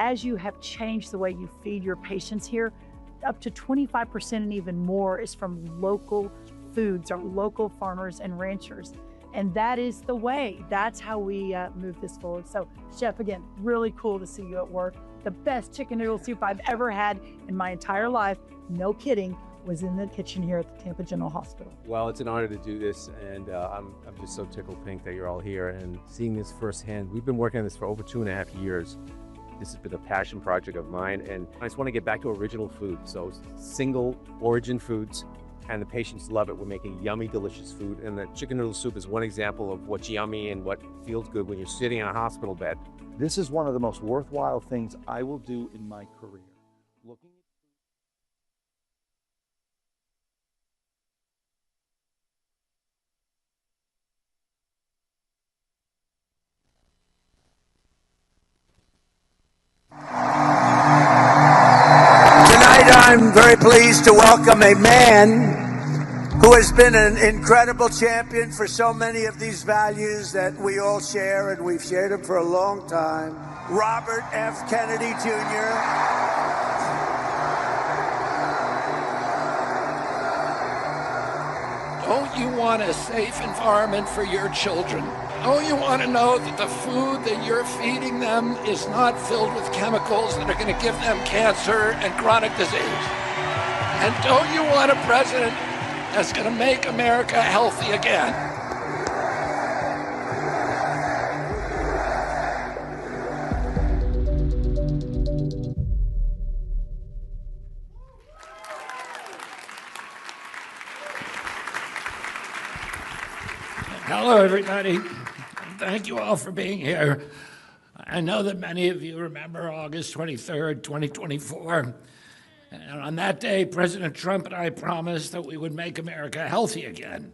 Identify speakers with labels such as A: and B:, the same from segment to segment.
A: as you have changed the way you feed your patients here, up to 25% and even more is from local foods or local farmers and ranchers. And that is the way. That's how we move this forward. So, Chef, again, really cool to see you at work. The best chicken noodle soup I've ever had in my entire life, no kidding, was in the kitchen here at the Tampa General Hospital.
B: Well, it's an honor to do this, and I'm just so tickled pink that you're all here and seeing this firsthand. We've been working on this for over 2.5 years. This has been a passion project of mine, and I just want to get back to original food. So single origin foods, and the patients love it. We're making yummy, delicious food, and the chicken noodle soup is one example of what's yummy and what feels good when you're sitting in a hospital bed.
C: This is one of the most worthwhile things I will do in my career.
D: Tonight I'm very pleased to welcome a man who has been an incredible champion for so many of these values that we all share, and we've shared them for a long time. Robert F. Kennedy Jr.
E: Don't you want a safe environment for your children? Don't you want to know that the food that you're feeding them is not filled with chemicals that are going to give them cancer and chronic disease? And don't you want a president that's going to make America healthy again? Hello, everybody. Thank you all for being here. I know that many of you remember August 23rd, 2024. And on that day, President Trump and I promised that we would make America healthy again.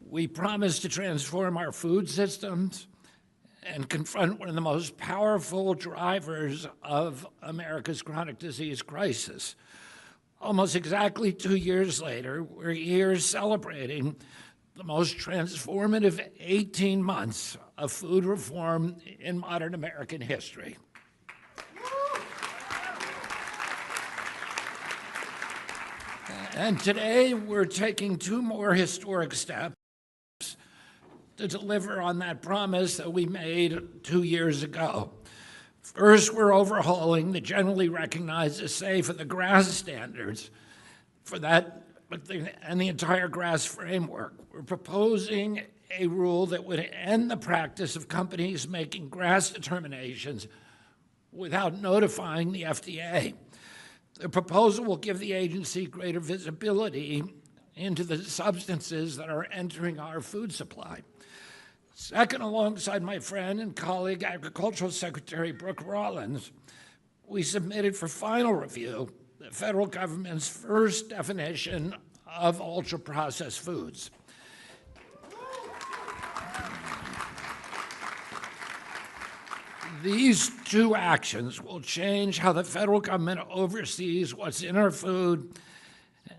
E: We promised to transform our food systems and confront one of the most powerful drivers of America's chronic disease crisis. Almost exactly 2 years later, we're here celebrating the most transformative 18 months of food reform in modern American history. And today, we're taking 2 more historic steps to deliver on that promise that we made 2 years ago. First, we're overhauling the generally recognized as safe and the GRAS standards for that and the entire GRAS framework. We're proposing a rule that would end the practice of companies making GRAS determinations without notifying the FDA. The proposal will give the agency greater visibility into the substances that are entering our food supply. Second, alongside my friend and colleague, Agricultural Secretary Brooke Rollins, we submitted for final review the federal government's first definition of ultra-processed foods. These 2 actions will change how the federal government oversees what's in our food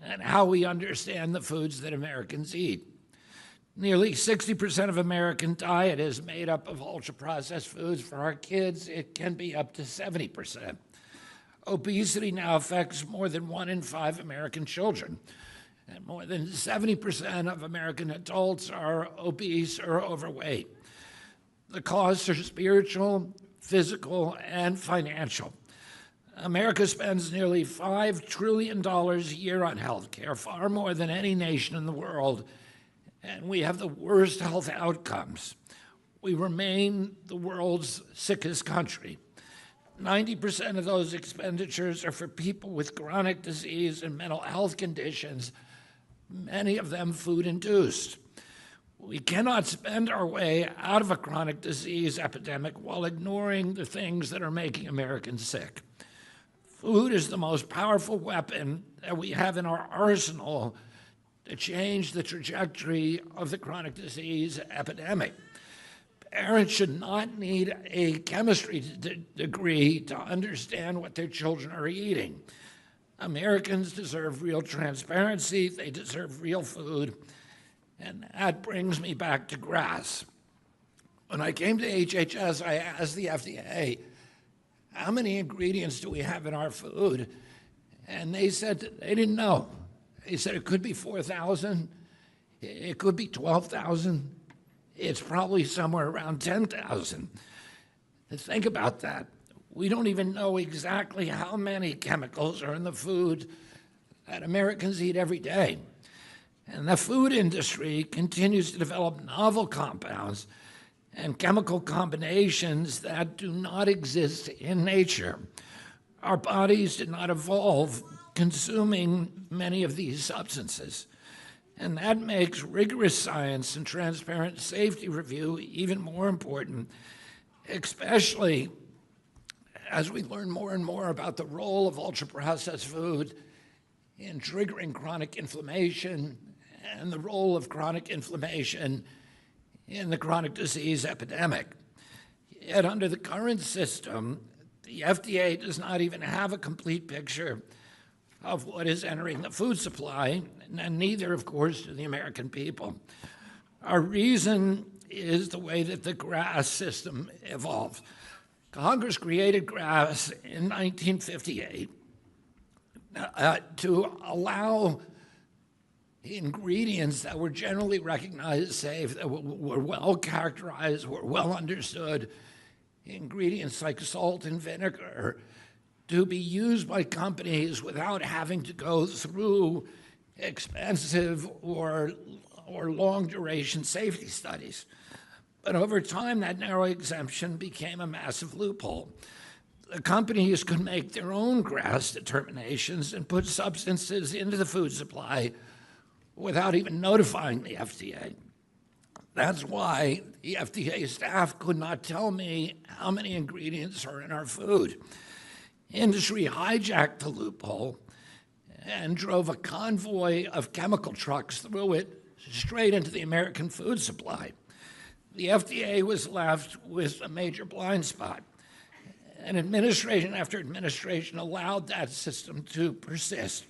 E: and how we understand the foods that Americans eat. Nearly 60% of American diet is made up of ultra-processed foods. For our kids, it can be up to 70%. Obesity now affects more than 1 in 5 American children, and more than 70% of American adults are obese or overweight. The costs are spiritual, physical, and financial. America spends nearly $5 trillion a year on health care, far more than any nation in the world, and we have the worst health outcomes. We remain the world's sickest country. 90% of those expenditures are for people with chronic disease and mental health conditions, many of them food-induced. We cannot spend our way out of a chronic disease epidemic while ignoring the things that are making Americans sick. Food is the most powerful weapon that we have in our arsenal to change the trajectory of the chronic disease epidemic. Parents should not need a chemistry degree to understand what their children are eating. Americans deserve real transparency, they deserve real food, and that brings me back to GRAS. When I came to HHS, I asked the FDA, how many ingredients do we have in our food? And they said that they didn't know. They said it could be 4,000, it could be 12,000, it's probably somewhere around 10,000. Think about that. We don't even know exactly how many chemicals are in the food that Americans eat every day. And the food industry continues to develop novel compounds and chemical combinations that do not exist in nature. Our bodies did not evolve consuming many of these substances. And that makes rigorous science and transparent safety review even more important, especially as we learn more and more about the role of ultra-processed food in triggering chronic inflammation and the role of chronic inflammation in the chronic disease epidemic. Yet under the current system, the FDA does not even have a complete picture of what is entering the food supply, and neither, of course, do the American people. Our reason is the way that the GRAS system evolved. Congress created GRAS in 1958 to allow ingredients that were generally recognized as safe, that were well characterized, were well understood, ingredients like salt and vinegar, to be used by companies without having to go through expensive or long-duration safety studies. But over time, that narrow exemption became a massive loophole. The companies could make their own GRAS determinations and put substances into the food supply without even notifying the FDA. That's why the FDA staff could not tell me how many ingredients are in our food. Industry hijacked the loophole and drove a convoy of chemical trucks through it straight into the American food supply. The FDA was left with a major blind spot. And administration after administration allowed that system to persist.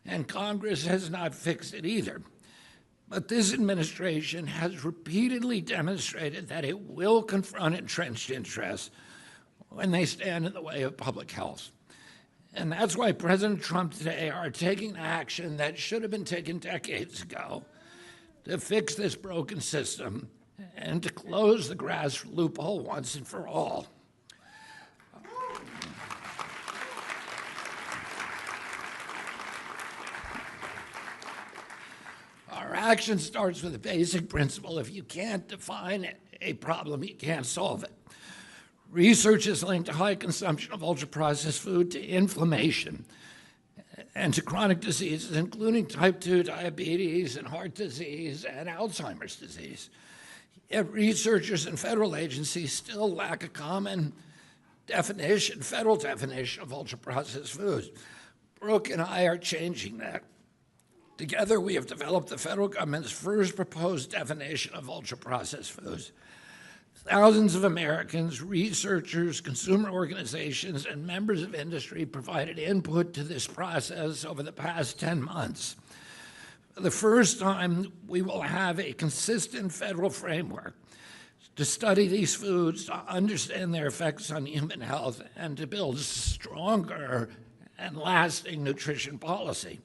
E: And Congress has not fixed it either. But this administration has repeatedly demonstrated that it will confront entrenched interests when they stand in the way of public health. And that's why President Trump today are taking action that should have been taken decades ago to fix this broken system and to close the GRAS loophole once and for all. Our action starts with a basic principle: if you can't define a problem, you can't solve it. Research has linked high consumption of ultra-processed food to inflammation and to chronic diseases, including type 2 diabetes and heart disease and Alzheimer's disease. Yet researchers and federal agencies still lack a common definition, federal definition of ultra-processed foods. Brooke and I are changing that. Together, we have developed the federal government's first proposed definition of ultra-processed foods. Thousands of Americans, researchers, consumer organizations, and members of industry provided input to this process over the past 10 months. For the first time, we will have a consistent federal framework to study these foods, to understand their effects on human health, and to build stronger and lasting nutrition policy.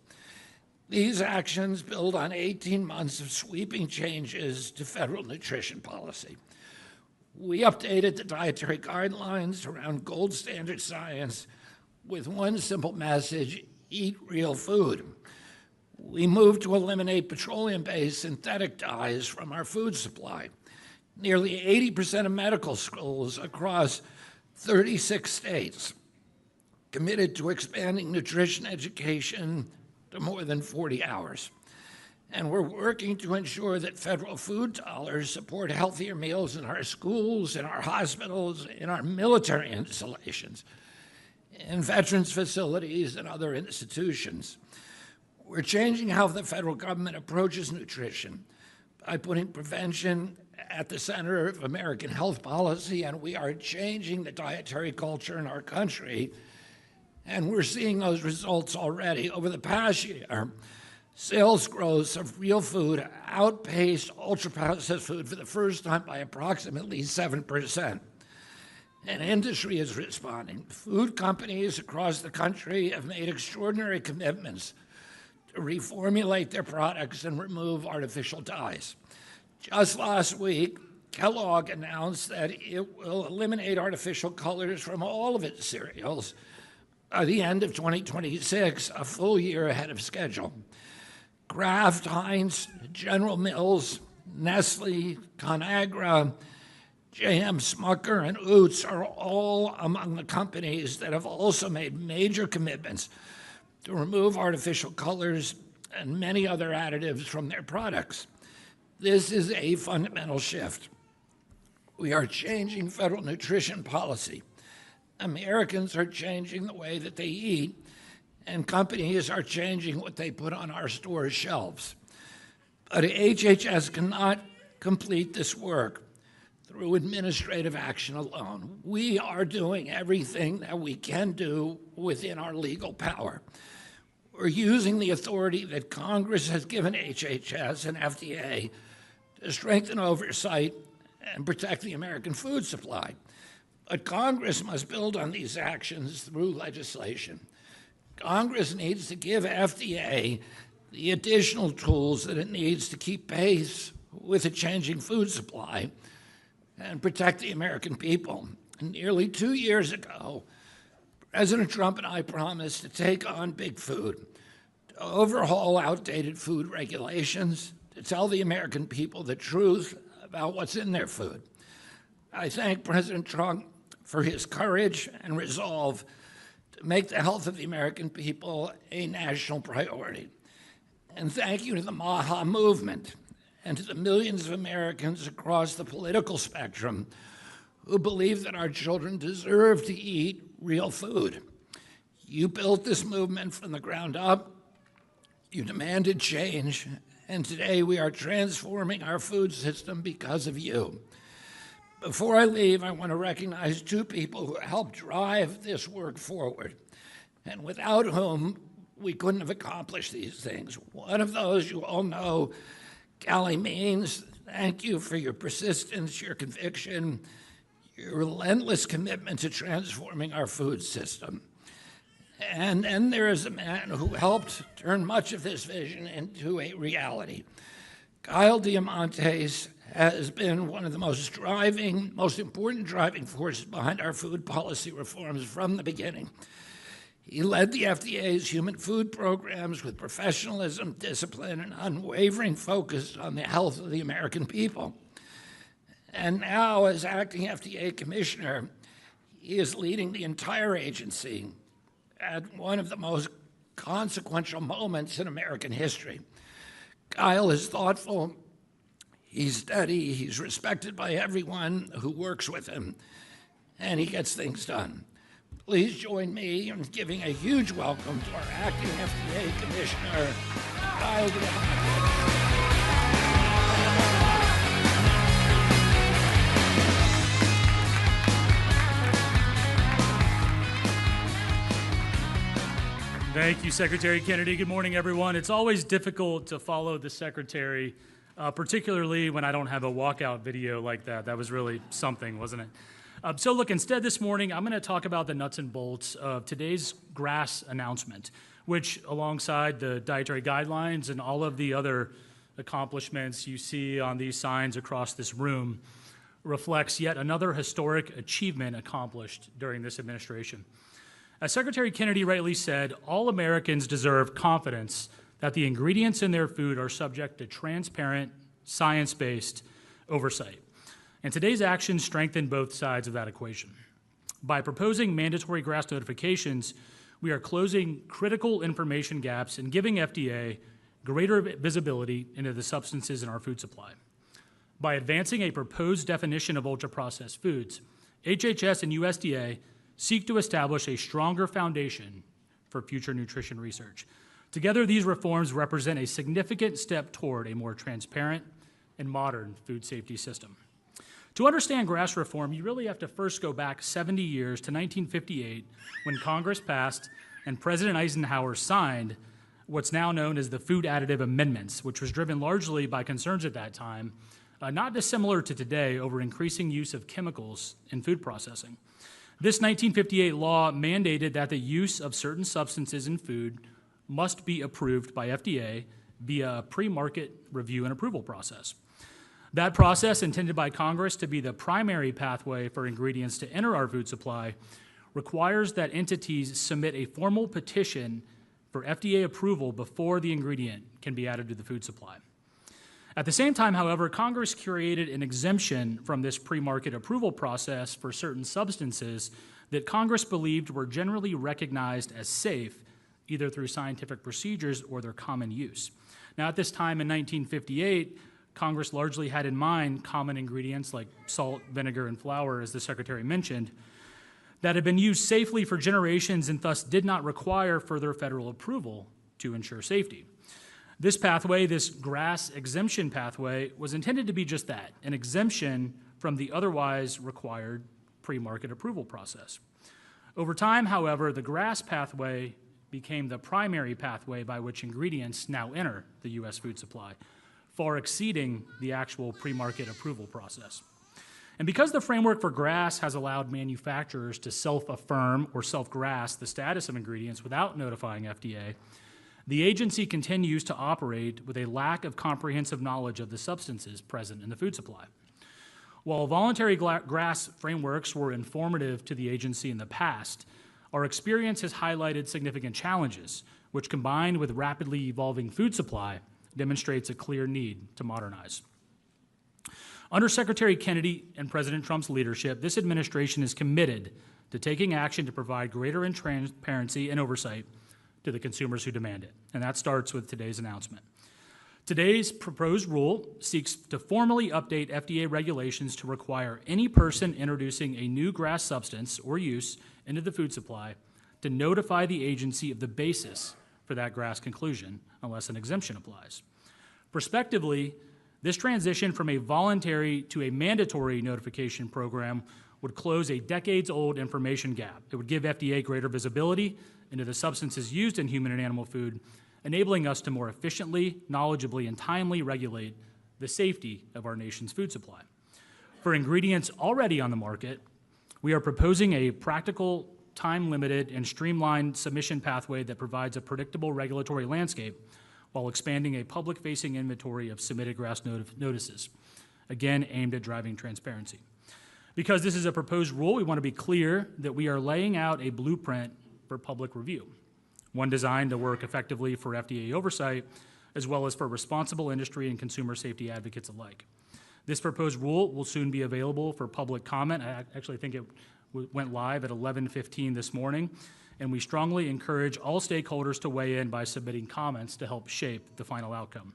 E: These actions build on 18 months of sweeping changes to federal nutrition policy. We updated the dietary guidelines around gold standard science with one simple message: eat real food. We moved to eliminate petroleum-based synthetic dyes from our food supply. Nearly 80% of medical schools across 36 states committed to expanding nutrition education to more than 40 hours. And we're working to ensure that federal food dollars support healthier meals in our schools, in our hospitals, in our military installations, in veterans facilities, and other institutions. We're changing how the federal government approaches nutrition by putting prevention at the center of American health policy, and we are changing the dietary culture in our country. And we're seeing those results already. Over the past year, sales growth of real food outpaced ultra-processed food for the first time by approximately 7%. and industry is responding. Food companies across the country have made extraordinary commitments to reformulate their products and remove artificial dyes. Just last week, Kellogg announced that it will eliminate artificial colors from all of its cereals by the end of 2026, a full year ahead of schedule. Kraft, Heinz, General Mills, Nestle, ConAgra, J.M. Smucker, and Utz are all among the companies that have also made major commitments to remove artificial colors and many other additives from their products. This is a fundamental shift. We are changing federal nutrition policy. Americans are changing the way that they eat, and companies are changing what they put on our store shelves. But HHS cannot complete this work through administrative action alone. We are doing everything that we can do within our legal power. We're using the authority that Congress has given HHS and FDA to strengthen oversight and protect the American food supply. But Congress must build on these actions through legislation. Congress needs to give FDA the additional tools that it needs to keep pace with a changing food supply and protect the American people. And nearly 2 years ago, President Trump and I promised to take on big food, to overhaul outdated food regulations, to tell the American people the truth about what's in their food. I thank President Trump for his courage and resolve to make the health of the American people a national priority. And thank you to the MAHA movement and to the millions of Americans across the political spectrum who believe that our children deserve to eat real food. You built this movement from the ground up. You demanded change, and today we are transforming our food system because of you. Before I leave, I want to recognize two people who helped drive this work forward, and without whom we couldn't have accomplished these things. One of those you all know, Callie Means. Thank you for your persistence, your conviction, your relentless commitment to transforming our food system. And then there is a man who helped turn much of this vision into a reality. Kyle Diamantes has been one of the most important driving forces behind our food policy reforms from the beginning. He led the FDA's human food programs with professionalism, discipline, and unwavering focus on the health of the American people. And now, as acting FDA commissioner, he is leading the entire agency at one of the most consequential moments in American history. Kyle is thoughtful, he's steady, he's respected by everyone who works with him, and he gets things done. Please join me in giving a huge welcome to our acting FDA Commissioner, Kyle Diamantes.
F: Thank you, Secretary Kennedy. Good morning, everyone. It's always difficult to follow the Secretary, particularly when I don't have a walkout video like that. That was really something, wasn't it? So look, instead this morning, I'm going to talk about the nuts and bolts of today's GRAS announcement, which alongside the dietary guidelines and all of the other accomplishments you see on these signs across this room, reflects yet another historic achievement accomplished during this administration. As Secretary Kennedy rightly said, all Americans deserve confidence that the ingredients in their food are subject to transparent, science-based oversight. And today's actions strengthen both sides of that equation. By proposing mandatory GRAS notifications, we are closing critical information gaps and giving FDA greater visibility into the substances in our food supply. By advancing a proposed definition of ultra-processed foods, HHS and USDA seek to establish a stronger foundation for future nutrition research. Together, these reforms represent a significant step toward a more transparent and modern food safety system. To understand GRAS reform, you really have to first go back 70 years to 1958, when Congress passed and President Eisenhower signed what's now known as the Food Additive Amendments, which was driven largely by concerns at that time not dissimilar to today, over increasing use of chemicals in food processing. This 1958 law mandated that the use of certain substances in food must be approved by FDA via a pre-market review and approval process. That process, intended by Congress to be the primary pathway for ingredients to enter our food supply, requires that entities submit a formal petition for FDA approval before the ingredient can be added to the food supply. At the same time, however, Congress created an exemption from this pre-market approval process for certain substances that Congress believed were generally recognized as safe, either through scientific procedures or their common use. Now, at this time in 1958, Congress largely had in mind common ingredients like salt, vinegar, and flour, as the Secretary mentioned, that had been used safely for generations and thus did not require further federal approval to ensure safety. This pathway, this GRAS exemption pathway, was intended to be just that, an exemption from the otherwise required pre-market approval process. Over time, however, the GRAS pathway became the primary pathway by which ingredients now enter the U.S. food supply, far exceeding the actual pre-market approval process. And because the framework for GRAS has allowed manufacturers to self-affirm or self-GRAS the status of ingredients without notifying FDA, the agency continues to operate with a lack of comprehensive knowledge of the substances present in the food supply. While voluntary GRAS frameworks were informative to the agency in the past, our experience has highlighted significant challenges, which, combined with rapidly evolving food supply, demonstrates a clear need to modernize. Under Secretary Kennedy and President Trump's leadership, this administration is committed to taking action to provide greater transparency and oversight to the consumers who demand it, and that starts with today's announcement. Today's proposed rule seeks to formally update FDA regulations to require any person introducing a new GRAS substance or use into the food supply to notify the agency of the basis for that GRAS conclusion, unless an exemption applies. Prospectively, this transition from a voluntary to a mandatory notification program would close a decades-old information gap. It would give FDA greater visibility into the substances used in human and animal food, enabling us to more efficiently, knowledgeably, and timely regulate the safety of our nation's food supply. For ingredients already on the market, we are proposing a practical, time-limited, and streamlined submission pathway that provides a predictable regulatory landscape while expanding a public-facing inventory of submitted GRAS notices, again aimed at driving transparency. Because this is a proposed rule, we want to be clear that we are laying out a blueprint for public review, one designed to work effectively for FDA oversight, as well as for responsible industry and consumer safety advocates alike. This proposed rule will soon be available for public comment. I actually think it went live at 11:15 this morning, and we strongly encourage all stakeholders to weigh in by submitting comments to help shape the final outcome.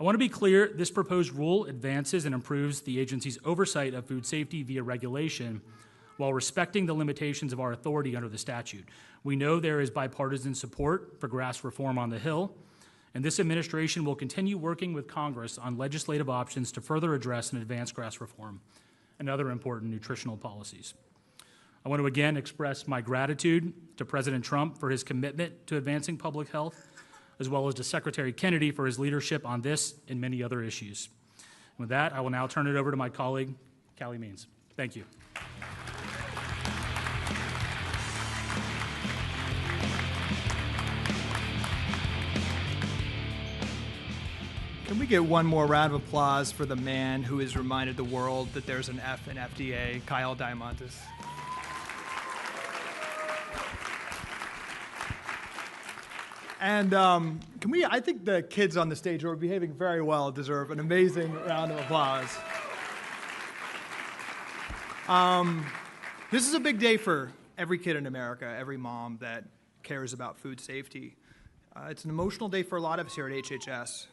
F: I want to be clear, this proposed rule advances and improves the agency's oversight of food safety via regulation while respecting the limitations of our authority under the statute. We know there is bipartisan support for GRAS reform on the Hill, and this administration will continue working with Congress on legislative options to further address and advance GRAS reform and other important nutritional policies. I want to again express my gratitude to President Trump for his commitment to advancing public health, as well as to Secretary Kennedy for his leadership on this and many other issues. And with that, I will now turn it over to my colleague, Callie Means. Thank you.
G: Can we get one more round of applause for the man who has reminded the world that there's an F in FDA, Kyle Diamantis? And I think the kids on the stage who are behaving very well deserve an amazing round of applause. This is a big day for every kid in America, every mom that cares about food safety. It's an emotional day for a lot of us here at HHS.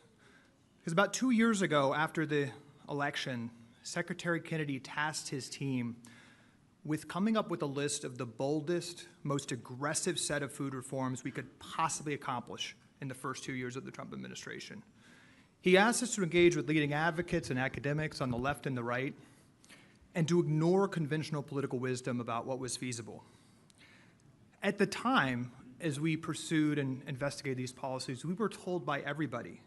G: Because about 2 years ago, after the election, Secretary Kennedy tasked his team with coming up with a list of the boldest, most aggressive set of food reforms we could possibly accomplish in the first 2 years of the Trump administration. He asked us to engage with leading advocates and academics on the left and the right, and to ignore conventional political wisdom about what was feasible. At the time, as we pursued and investigated these policies, we were told by everybody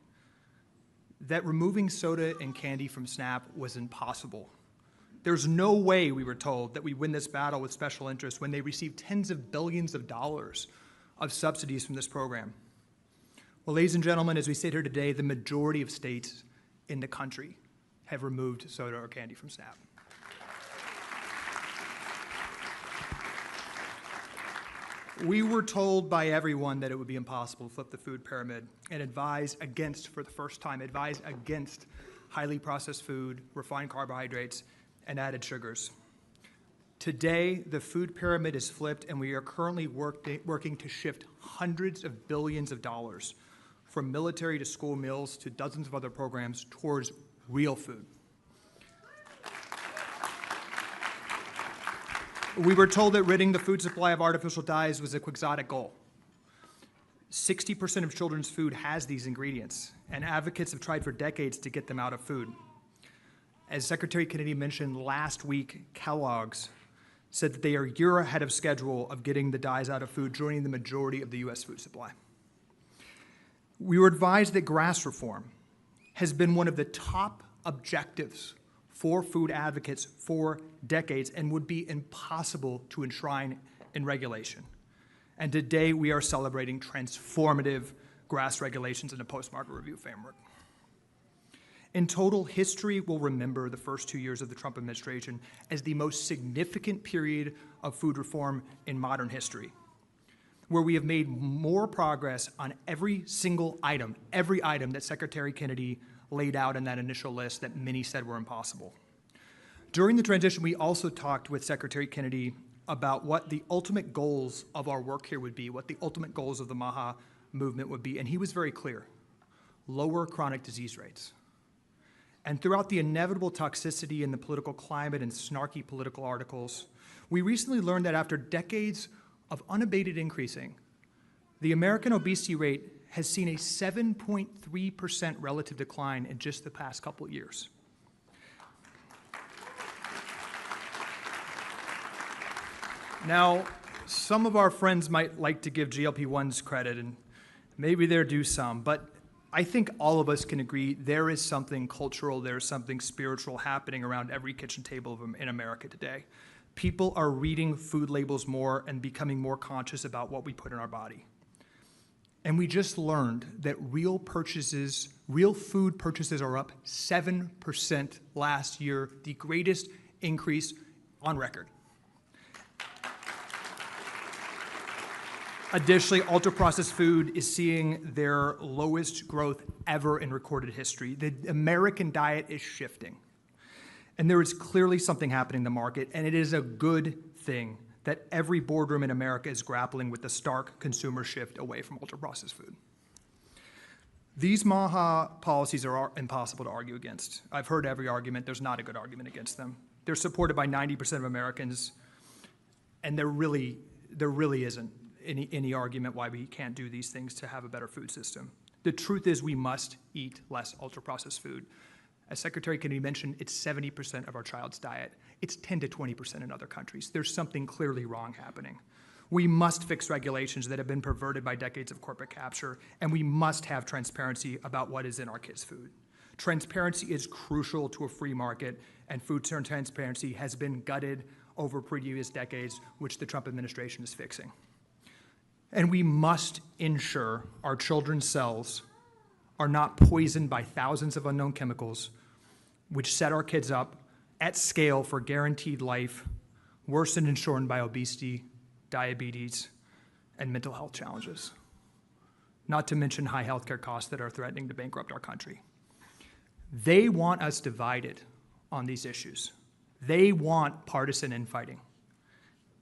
G: that removing soda and candy from SNAP was impossible. There's no way, we were told, that we win this battle with special interests when they receive tens of billions of dollars of subsidies from this program. Well, ladies and gentlemen, as we sit here today, the majority of states in the country have removed soda or candy from SNAP. We were told by everyone that it would be impossible to flip the food pyramid and advise against, for the first time, advise against highly processed food, refined carbohydrates, and added sugars. Today, the food pyramid is flipped, and we are currently working to shift hundreds of billions of dollars from military to school meals to dozens of other programs towards real food. We were told that ridding the food supply of artificial dyes was a quixotic goal. 60% of children's food has these ingredients, and advocates have tried for decades to get them out of food. As Secretary Kennedy mentioned last week, Kellogg's said that they are a year ahead of schedule of getting the dyes out of food, joining the majority of the U.S. food supply. We were advised that grass reform has been one of the top objectives for food advocates for decades and would be impossible to enshrine in regulation. And today we are celebrating transformative grass regulations in a post-market review framework. In total, history will remember the first 2 years of the Trump administration as the most significant period of food reform in modern history, where we have made more progress on every single item, that Secretary Kennedy laid out in that initial list that many said were impossible. During the transition, we also talked with Secretary Kennedy about what the ultimate goals of our work here would be, what the ultimate goals of the MAHA movement would be, and he was very clear: lower chronic disease rates. And throughout the inevitable toxicity in the political climate and snarky political articles, we recently learned that after decades of unabated increasing, the American obesity rate has seen a 7.3% relative decline in just the past couple of years. Now, some of our friends might like to give GLP-1s credit, and maybe they're due some, but I think all of us can agree there is something cultural, there is something spiritual happening around every kitchen table in America today. People are reading food labels more and becoming more conscious about what we put in our body. And we just learned that real food purchases are up 7% last year, the greatest increase on record. Additionally, ultra-processed food is seeing their lowest growth ever in recorded history. The American diet is shifting. And there is clearly something happening in the market, and it is a good thing that every boardroom in America is grappling with the stark consumer shift away from ultra-processed food. These MAHA policies are impossible to argue against. I've heard every argument. There's not a good argument against them. They're supported by 90% of Americans, and there really isn't any argument why we can't do these things to have a better food system. The truth is we must eat less ultra-processed food. As Secretary Kennedy mentioned, it's 70% of our child's diet. It's 10 to 20% in other countries. There's something clearly wrong happening. We must fix regulations that have been perverted by decades of corporate capture, and we must have transparency about what is in our kids' food. Transparency is crucial to a free market, and food transparency has been gutted over previous decades, which the Trump administration is fixing. And we must ensure our children's cells are not poisoned by thousands of unknown chemicals, which set our kids up at scale for guaranteed life, worsened and shortened by obesity, diabetes, and mental health challenges. Not to mention high healthcare costs that are threatening to bankrupt our country. They want us divided on these issues. They want partisan infighting.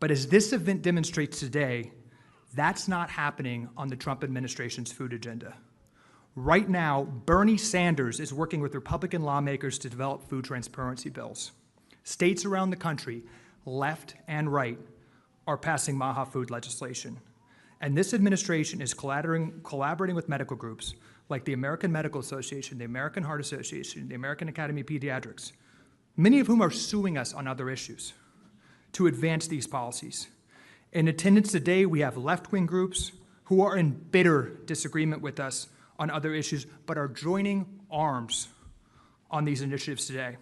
G: But as this event demonstrates today, that's not happening on the Trump administration's food agenda. Right now, Bernie Sanders is working with Republican lawmakers to develop food transparency bills. States around the country, left and right, are passing MAHA food legislation. And this administration is collaborating with medical groups like the American Medical Association, the American Heart Association, the American Academy of Pediatrics, many of whom are suing us on other issues, to advance these policies. In attendance today, we have left-wing groups who are in bitter disagreement with us on other issues, but are joining arms on these initiatives today.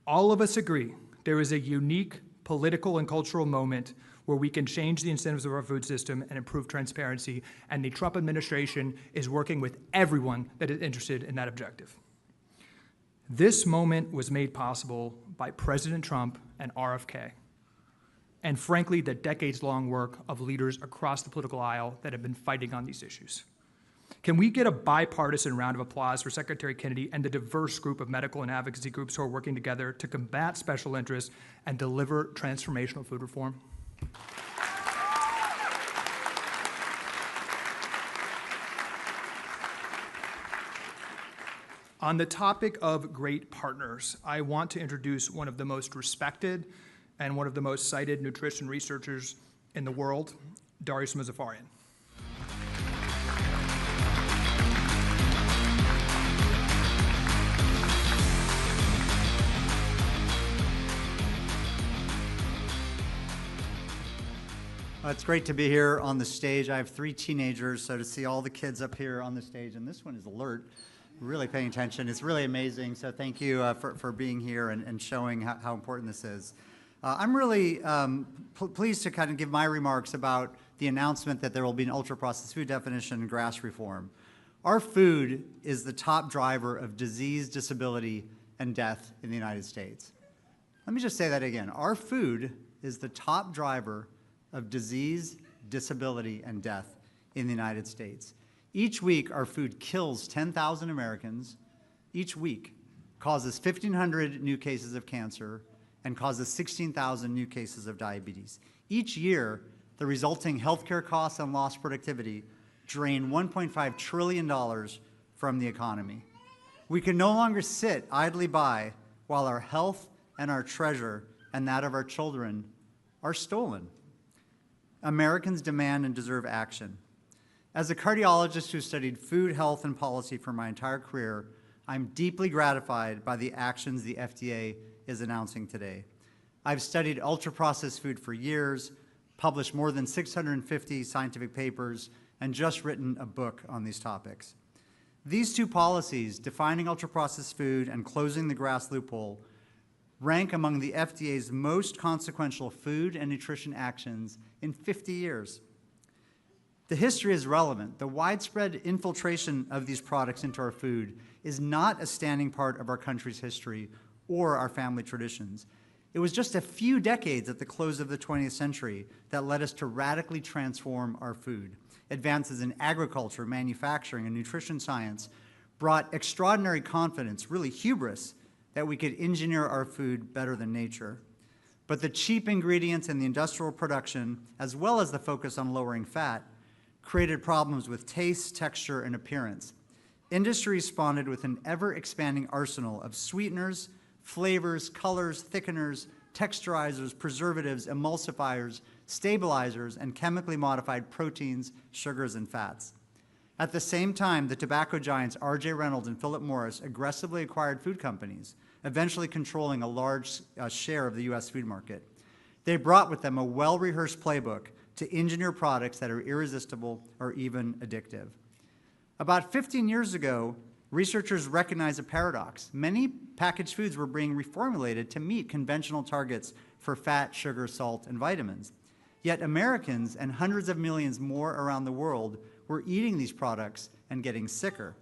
G: All of us agree there is a unique political and cultural moment where we can change the incentives of our food system and improve transparency, and the Trump administration is working with everyone that is interested in that objective. This moment was made possible by President Trump and RFK, and frankly, the decades-long work of leaders across the political aisle that have been fighting on these issues. Can we get a bipartisan round of applause for Secretary Kennedy and the diverse group of medical and advocacy groups who are working together to combat special interests and deliver transformational food reform? On the topic of great partners, I want to introduce one of the most respected and one of the most cited nutrition researchers in the world, Darius Mozaffarian.
H: It's great to be here on the stage. I have 3 teenagers, so to see all the kids up here on the stage, and this one is alert, really paying attention. It's really amazing, so thank you for being here and showing how important this is. I'm really pleased to kind of give my remarks about the announcement that there will be an ultra-processed food definition and GRAS reform. Our food is the top driver of disease, disability, and death in the United States. Let me just say that again. Our food is the top driver of disease, disability, and death in the United States. Each week, our food kills 10,000 Americans. Each week, causes 1,500 new cases of cancer, and causes 16,000 new cases of diabetes. Each year, the resulting healthcare costs and lost productivity drain $1.5 trillion from the economy. We can no longer sit idly by while our health and our treasure and that of our children are stolen. Americans demand and deserve action. As a cardiologist who studied food, health, and policy for my entire career, I'm deeply gratified by the actions the FDA is announcing today. I've studied ultra-processed food for years, published more than 650 scientific papers, and just written a book on these topics. These 2 policies, defining ultra-processed food and closing the GRAS loophole, rank among the FDA's most consequential food and nutrition actions in 50 years. The history is relevant. The widespread infiltration of these products into our food is not a standing part of our country's history or our family traditions. It was just a few decades at the close of the 20th century that led us to radically transform our food. Advances in agriculture, manufacturing, and nutrition science brought extraordinary confidence, really hubris, that we could engineer our food better than nature. But the cheap ingredients in the industrial production, as well as the focus on lowering fat, created problems with taste, texture, and appearance. Industry responded with an ever-expanding arsenal of sweeteners, flavors, colors, thickeners, texturizers, preservatives, emulsifiers, stabilizers, and chemically modified proteins, sugars, and fats. At the same time, the tobacco giants R.J. Reynolds and Philip Morris aggressively acquired food companies, eventually controlling a large share of the U.S. food market. They brought with them a well-rehearsed playbook to engineer products that are irresistible or even addictive. About 15 years ago, researchers recognized a paradox. Many packaged foods were being reformulated to meet conventional targets for fat, sugar, salt, and vitamins. Yet Americans and hundreds of millions more around the world were eating these products and getting sicker.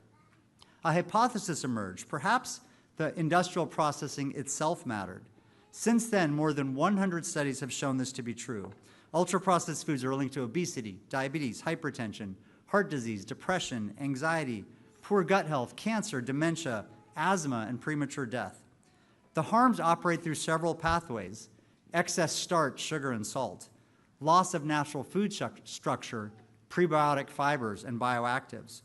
H: A hypothesis emerged. Perhaps the industrial processing itself mattered. Since then, more than 100 studies have shown this to be true. Ultra-processed foods are linked to obesity, diabetes, hypertension, heart disease, depression, anxiety, poor gut health, cancer, dementia, asthma, and premature death. The harms operate through several pathways: excess starch, sugar, and salt, loss of natural food structure, prebiotic fibers, and bioactives,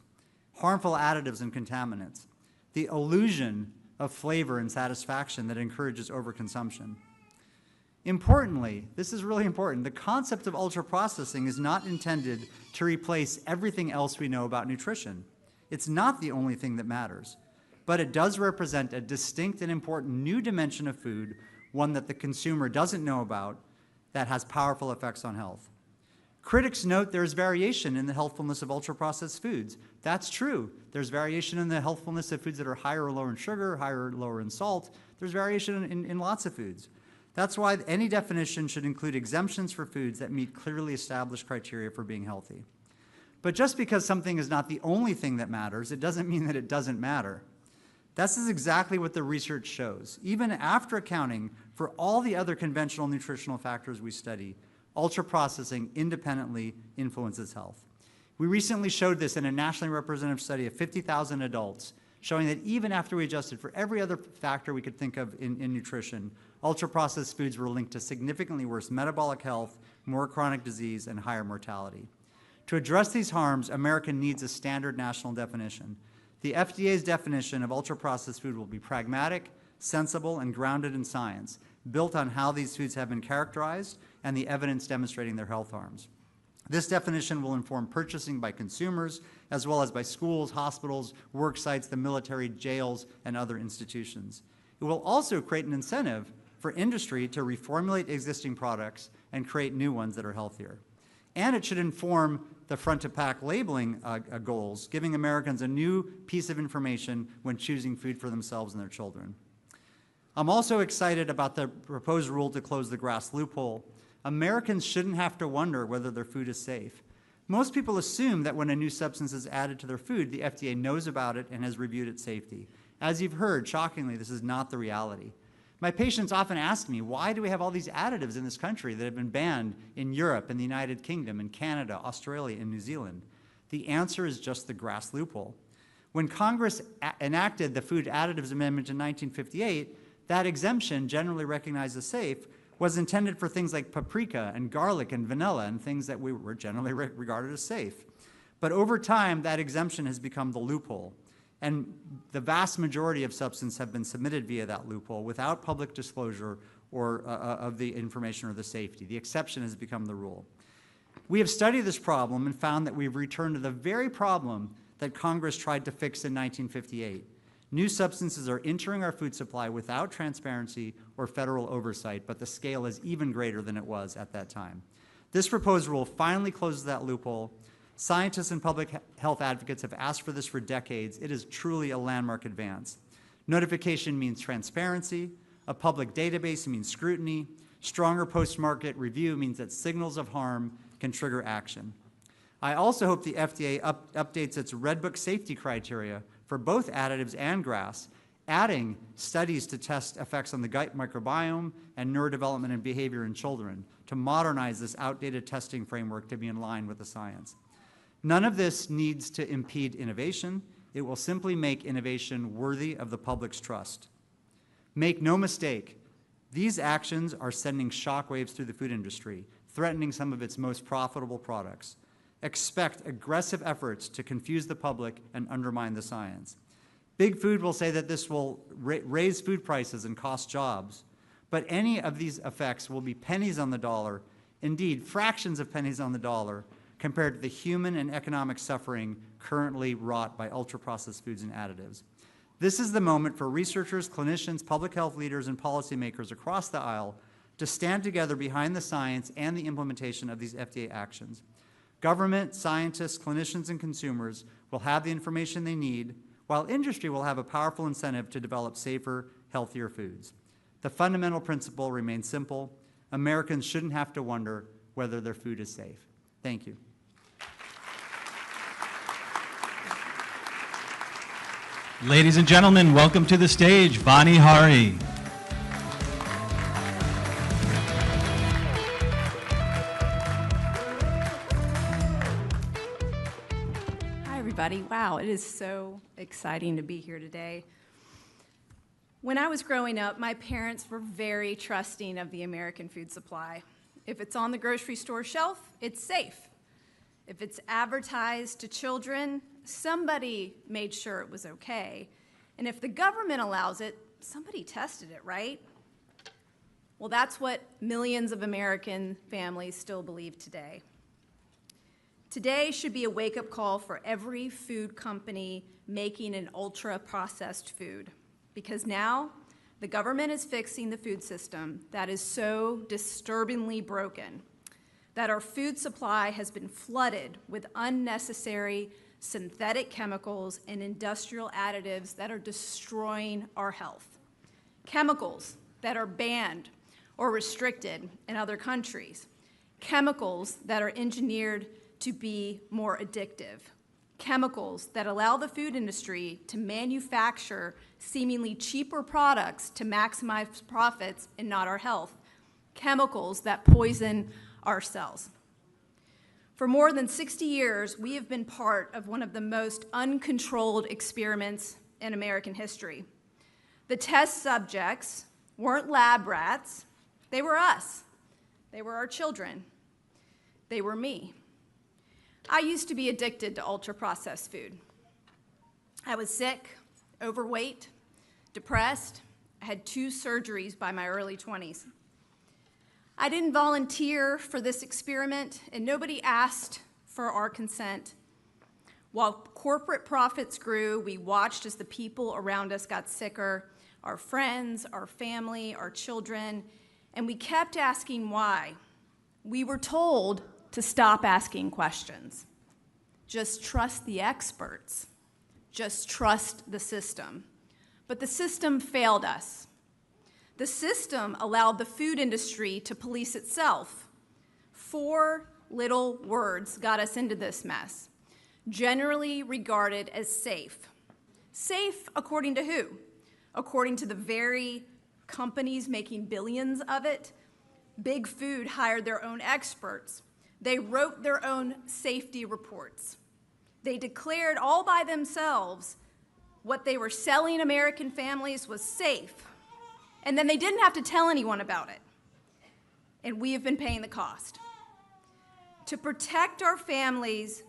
H: harmful additives and contaminants, the illusion of flavor and satisfaction that encourages overconsumption. Importantly, this is really important, the concept of ultra-processing is not intended to replace everything else we know about nutrition. It's not the only thing that matters, but it does represent a distinct and important new dimension of food, one that the consumer doesn't know about, that has powerful effects on health. Critics note there's variation in the healthfulness of ultra-processed foods. That's true. There's variation in the healthfulness of foods that are higher or lower in sugar, higher or lower in salt. There's variation in lots of foods. That's why any definition should include exemptions for foods that meet clearly established criteria for being healthy. But just because something is not the only thing that matters, it doesn't mean that it doesn't matter. This is exactly what the research shows. Even after accounting for all the other conventional nutritional factors we study, ultra-processing independently influences health. We recently showed this in a nationally representative study of 50,000 adults, showing that even after we adjusted for every other factor we could think of in nutrition, ultra-processed foods were linked to significantly worse metabolic health, more chronic disease, and higher mortality. To address these harms, America needs a standard national definition. The FDA's definition of ultra-processed food will be pragmatic, sensible, and grounded in science, built on how these foods have been characterized and the evidence demonstrating their health harms. This definition will inform purchasing by consumers, as well as by schools, hospitals, work sites, the military, jails, and other institutions. It will also create an incentive for industry to reformulate existing products and create new ones that are healthier. And it should inform the front-to-pack labeling goals, giving Americans a new piece of information when choosing food for themselves and their children. I'm also excited about the proposed rule to close the GRAS loophole. Americans shouldn't have to wonder whether their food is safe. Most people assume that when a new substance is added to their food, the FDA knows about it and has reviewed its safety. As you've heard, shockingly, this is not the reality. My patients often ask me, why do we have all these additives in this country that have been banned in Europe, in the United Kingdom, in Canada, Australia, and New Zealand? The answer is just the GRAS loophole. When Congress enacted the Food Additives Amendment in 1958, that exemption, generally recognized as safe, was intended for things like paprika and garlic and vanilla and things that we were generally regarded as safe. But over time, that exemption has become the loophole. And the vast majority of substances have been submitted via that loophole without public disclosure or of the information or the safety. The exception has become the rule. We have studied this problem and found that we've returned to the very problem that Congress tried to fix in 1958. New substances are entering our food supply without transparency or federal oversight, but the scale is even greater than it was at that time. This proposed rule finally closes that loophole. Scientists and public health advocates have asked for this for decades. It is truly a landmark advance. Notification means transparency. A public database means scrutiny. Stronger post-market review means that signals of harm can trigger action. I also hope the FDA updates its Red Book safety criteria for both additives and GRAS, adding studies to test effects on the gut microbiome and neurodevelopment and behavior in children to modernize this outdated testing framework to be in line with the science. None of this needs to impede innovation. It will simply make innovation worthy of the public's trust. Make no mistake, these actions are sending shockwaves through the food industry, threatening some of its most profitable products. Expect aggressive efforts to confuse the public and undermine the science. Big Food will say that this will raise food prices and cost jobs, but any of these effects will be pennies on the dollar, indeed fractions of pennies on the dollar, compared to the human and economic suffering currently wrought by ultra-processed foods and additives. This is the moment for researchers, clinicians, public health leaders, and policymakers across the aisle to stand together behind the science and the implementation of these FDA actions. Government, scientists, clinicians, and consumers will have the information they need, while industry will have a powerful incentive to develop safer, healthier foods. The fundamental principle remains simple. Americans shouldn't have to wonder whether their food is safe. Thank you.
I: Ladies and gentlemen, welcome to the stage, Vani Hari.
J: Wow, it is so exciting to be here today. When I was growing up, my parents were very trusting of the American food supply. If it's on the grocery store shelf, it's safe. If it's advertised to children, somebody made sure it was okay. And if the government allows it, somebody tested it, right? Well, that's what millions of American families still believe today. Today should be a wake-up call for every food company making an ultra-processed food, because now the government is fixing the food system that is so disturbingly broken. that our food supply has been flooded with unnecessary synthetic chemicals and industrial additives that are destroying our health. Chemicals that are banned or restricted in other countries. Chemicals that are engineered to be more addictive. Chemicals that allow the food industry to manufacture seemingly cheaper products to maximize profits and not our health. Chemicals that poison our cells. For more than 60 years, we have been part of one of the most uncontrolled experiments in American history. The test subjects weren't lab rats, they were us. They were our children. They were me. I used to be addicted to ultra-processed food. I was sick, overweight, depressed. I had 2 surgeries by my early 20s. I didn't volunteer for this experiment, and nobody asked for our consent. While corporate profits grew, we watched as the people around us got sicker, our friends, our family, our children, and we kept asking why. We were told to stop asking questions. Just trust the experts. Just trust the system. But the system failed us. The system allowed the food industry to police itself. 4 little words got us into this mess. Generally regarded as safe. Safe according to who? According to the very companies making billions of it. Big Food hired their own experts. They wrote their own safety reports. They declared all by themselves what they were selling American families was safe. And then they didn't have to tell anyone about it. And we have been paying the cost. To protect our families,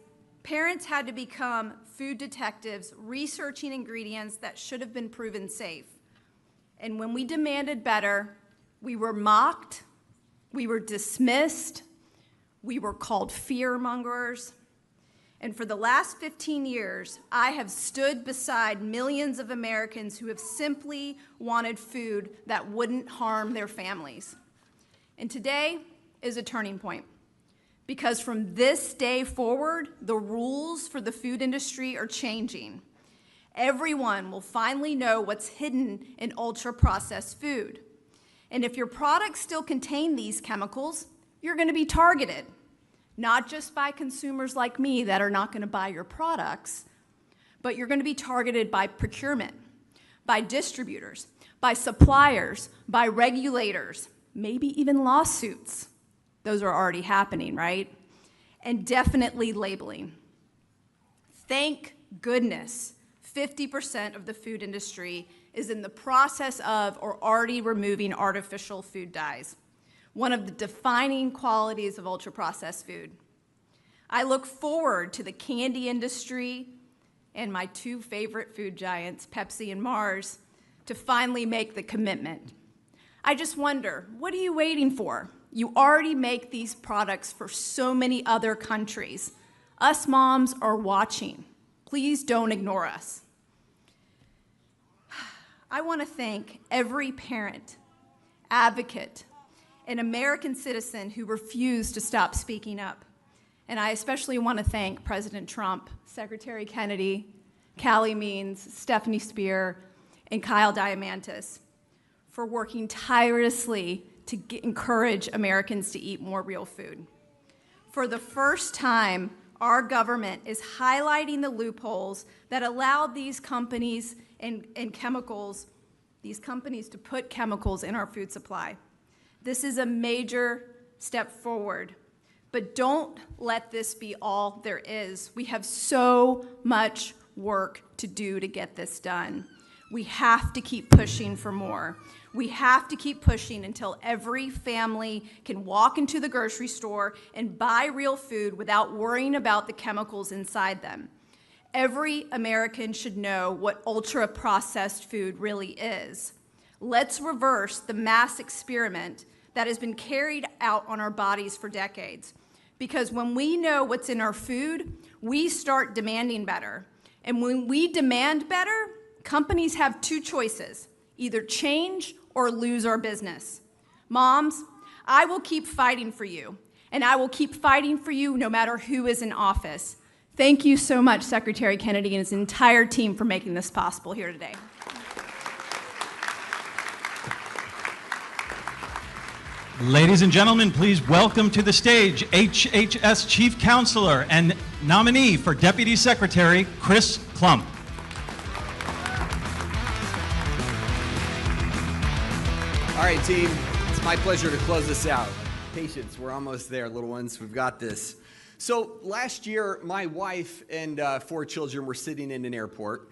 J: parents had to become food detectives, researching ingredients that should have been proven safe. And when we demanded better, we were mocked, we were dismissed, we were called fear-mongers. And for the last 15 years, I have stood beside millions of Americans who have simply wanted food that wouldn't harm their families. And today is a turning point, because from this day forward, the rules for the food industry are changing. Everyone will finally know what's hidden in ultra-processed food. And if your products still contain these chemicals, you're going to be targeted. Not just by consumers like me that are not going to buy your products, but you're going to be targeted by procurement, by distributors, by suppliers, by regulators, maybe even lawsuits. Those are already happening, right? And definitely labeling. Thank goodness 50% of the food industry is in the process of or already removing artificial food dyes, one of the defining qualities of ultra-processed food. I look forward to the candy industry and my 2 favorite food giants, Pepsi and Mars, to finally make the commitment. I just wonder, what are you waiting for? You already make these products for so many other countries. Us moms are watching. Please don't ignore us. I want to thank every parent, advocate, an American citizen who refused to stop speaking up. And I especially want to thank President Trump, Secretary Kennedy, Callie Means, Stephanie Spear, and Kyle Diamantis for working tirelessly to encourage Americans to eat more real food. For the first time, our government is highlighting the loopholes that allowed these companies and chemicals, these companies to put chemicals in our food supply. This is a major step forward, but don't let this be all there is. We have so much work to do to get this done. We have to keep pushing for more. We have to keep pushing until every family can walk into the grocery store and buy real food without worrying about the chemicals inside them. Every American should know what ultra-processed food really is. Let's reverse the mass experiment that has been carried out on our bodies for decades. Because when we know what's in our food, we start demanding better. And when we demand better, companies have 2 choices, either change or lose our business. Moms, I will keep fighting for you. and I will keep fighting for you no matter who is in office. Thank you so much, Secretary Kennedy and his entire team, for making this possible here today.
I: Ladies and gentlemen, please welcome to the stage HHS Chief Counselor and nominee for Deputy Secretary, Chris Klump.
K: All right, team, it's my pleasure to close this out. Patience, we're almost there, little ones. We've got this. So last year, my wife and 4 children were sitting in an airport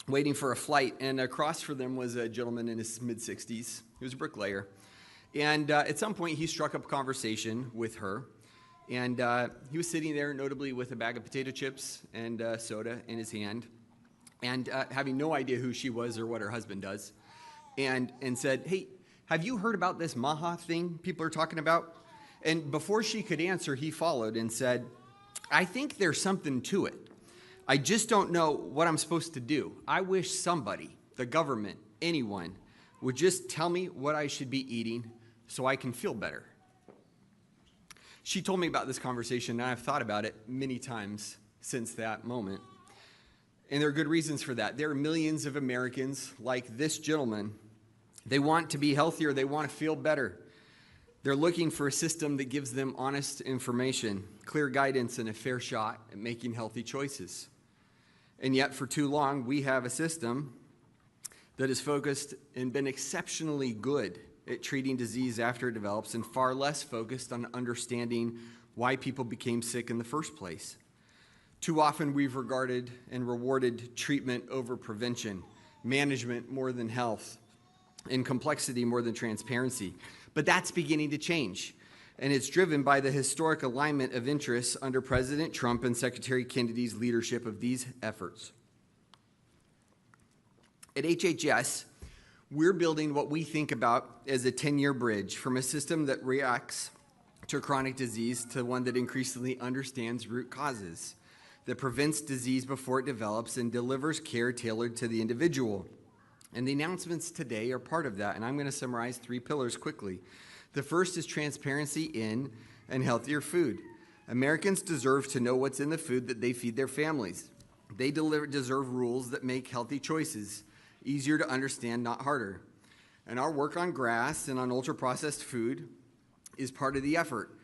K: waiting for a flight, and across from them was a gentleman in his mid-60s. He was a bricklayer. And at some point, he struck up a conversation with her. And he was sitting there, notably with a bag of potato chips and soda in his hand, and having no idea who she was or what her husband does, and said, "Hey, have you heard about this Maha thing people are talking about?" And before she could answer, he followed and said, "I think there's something to it. I just don't know what I'm supposed to do. I wish somebody, the government, anyone, would just tell me what I should be eating so I can feel better." She told me about this conversation, and I've thought about it many times since that moment. And there are good reasons for that. There are millions of Americans like this gentleman. They want to be healthier. They want to feel better. They're looking for a system that gives them honest information, clear guidance, and a fair shot at making healthy choices. And yet, for too long, we have a system that is focused and been exceptionally good at treating disease after it develops, and far less focused on understanding why people became sick in the first place. Too often we've regarded and rewarded treatment over prevention, management more than health, and complexity more than transparency. But that's beginning to change, and it's driven by the historic alignment of interests under President Trump and Secretary Kennedy's leadership of these efforts. At HHS, we're building what we think about as a 10-year bridge from a system that reacts to chronic disease to one that increasingly understands root causes, that prevents disease before it develops and delivers care tailored to the individual. And the announcements today are part of that, and I'm going to summarize 3 pillars quickly. The first is transparency in and healthier food. Americans deserve to know what's in the food that they feed their families. They deserve rules that make healthy choices easier to understand, not harder. And our work on grass and on ultra-processed food is part of the effort.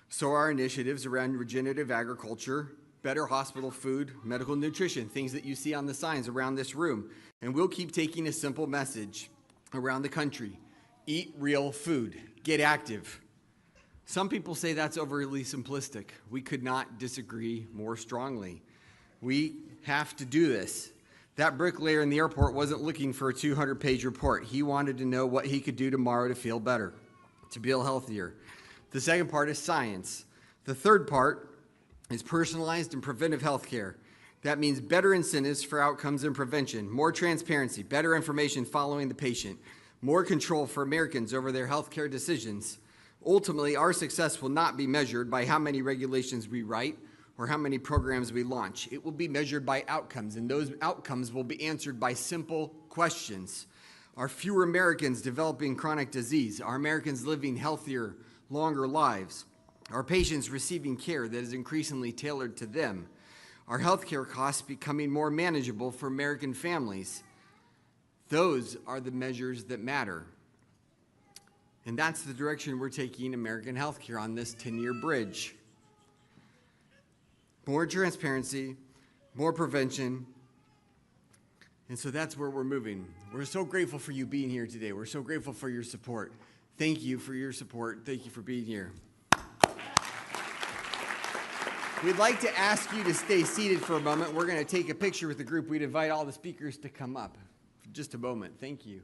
K: So are initiatives around regenerative agriculture, better hospital food, medical nutrition, things that you see on the signs around this room. And we'll keep taking a simple message around the country. Eat real food. Get active. Some people say that's overly simplistic. We could not disagree more strongly. We have to do this. That bricklayer in the airport wasn't looking for a 200-page report. He wanted to know what he could do tomorrow to feel better, to feel healthier. The second part is science. The third part is personalized and preventive health care. That means better incentives for outcomes and prevention, more transparency, better information following the patient, more control for Americans over their health care decisions. Ultimately, our success will not be measured by how many regulations we write or how many programs we launch. It will be measured by outcomes, and those outcomes will be answered by simple questions. Are fewer Americans developing chronic disease? Are Americans living healthier, longer lives? Are patients receiving care that is increasingly tailored to them? Are healthcare costs becoming more manageable for American families? Those are the measures that matter. And that's the direction we're taking American healthcare on this 10-year bridge. More transparency, more prevention, and so that's where we're moving. We're so grateful for you being here today. We're so grateful for your support. Thank you for your support. Thank you for being here. We'd like to ask you to stay seated for a moment. We're going to take a picture with the group. We'd invite all the speakers to come up for just a moment. Thank you.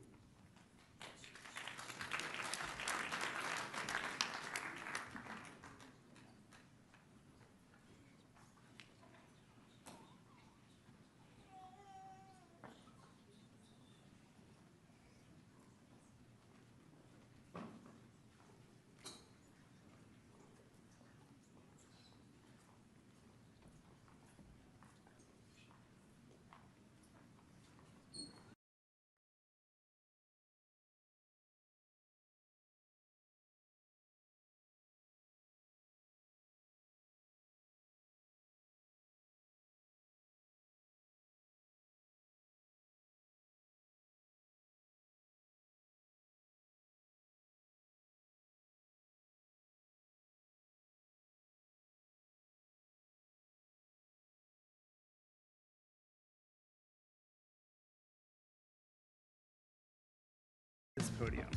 L: podium.